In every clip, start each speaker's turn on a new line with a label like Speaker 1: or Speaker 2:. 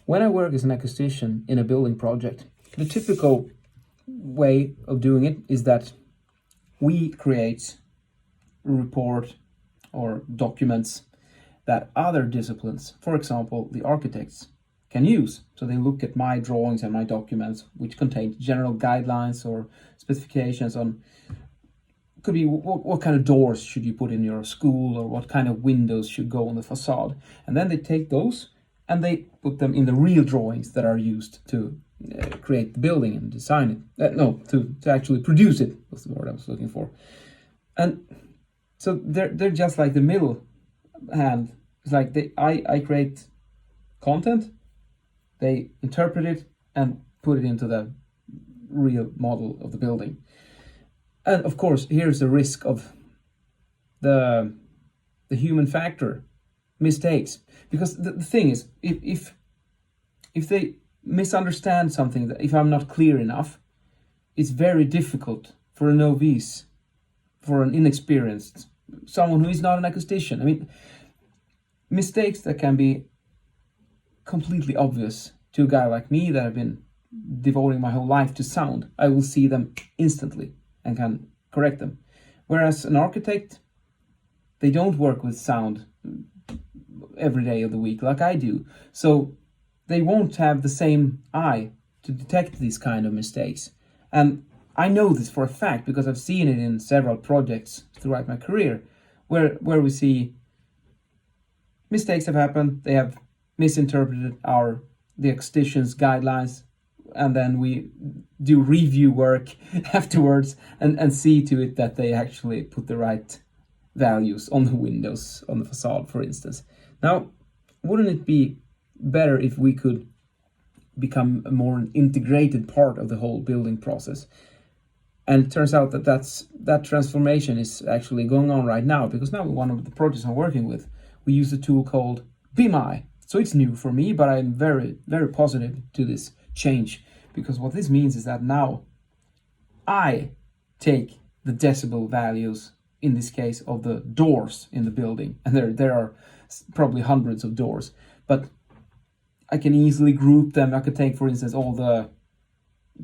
Speaker 1: when I work as an acoustician in a building project, the typical way of doing it is that we create a report or documents that other disciplines, for example, the architects, can use. So they look at my drawings and my documents, which contain general guidelines or specifications on, could be what kind of doors should you put in your school, or what kind of windows should go on the facade. And then they take those and they put them in the real drawings that are used to create the building and design it. To actually produce it was the word I was looking for. And so they're just like the middle hand. It's like I create content, they interpret it and put it into the real model of the building. And of course, here's the risk of the human factor, mistakes. Because the thing is, if they misunderstand something, that if I'm not clear enough, it's very difficult for a novice, for an inexperienced, someone who is not an acoustician. I mean, mistakes that can be completely obvious to a guy like me that have been devoting my whole life to sound, I will see them instantly and can correct them. Whereas an architect, they don't work with sound every day of the week like I do. So they won't have the same eye to detect these kind of mistakes. And I know this for a fact because I've seen it in several projects throughout my career where we see mistakes have happened, they have misinterpreted the acousticians' guidelines, and then we do review work afterwards and see to it that they actually put the right values on the windows, on the facade, for instance. Now, wouldn't it be better if we could become a more integrated part of the whole building process? And it turns out that transformation is actually going on right now, because now one of the projects I'm working with, we use a tool called BMI. So it's new for me, but I'm very, very positive to this change, because what this means is that now I take the decibel values, in this case of the doors in the building, and there are probably hundreds of doors, but I can easily group them. I could take, for instance, all the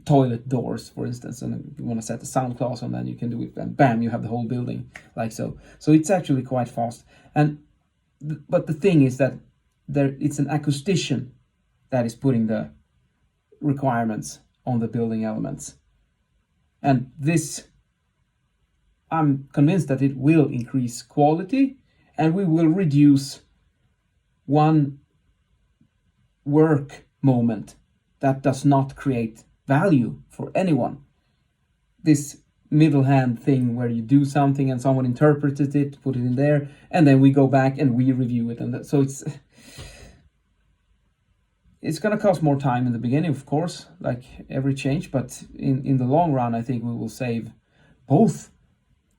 Speaker 1: toilet doors, for instance, and if you want to set the sound class on, then you can do it, and bam, you have the whole building like so. So it's actually quite fast. But the thing is that it's an acoustician that is putting the requirements on the building elements. And this, I'm convinced that it will increase quality, and we will reduce one work moment that does not create value for anyone. This middle hand thing where you do something and someone interprets it, put it in there, and then we go back and we review it. And so it's going to cost more time in the beginning, of course, like every change, but in the long run, I think we will save both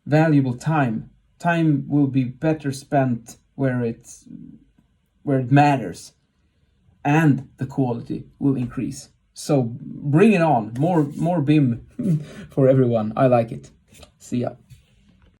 Speaker 1: valuable time. Time will be better spent where it matters, and the quality will increase. So bring it on, more BIM for everyone. I like it. See ya.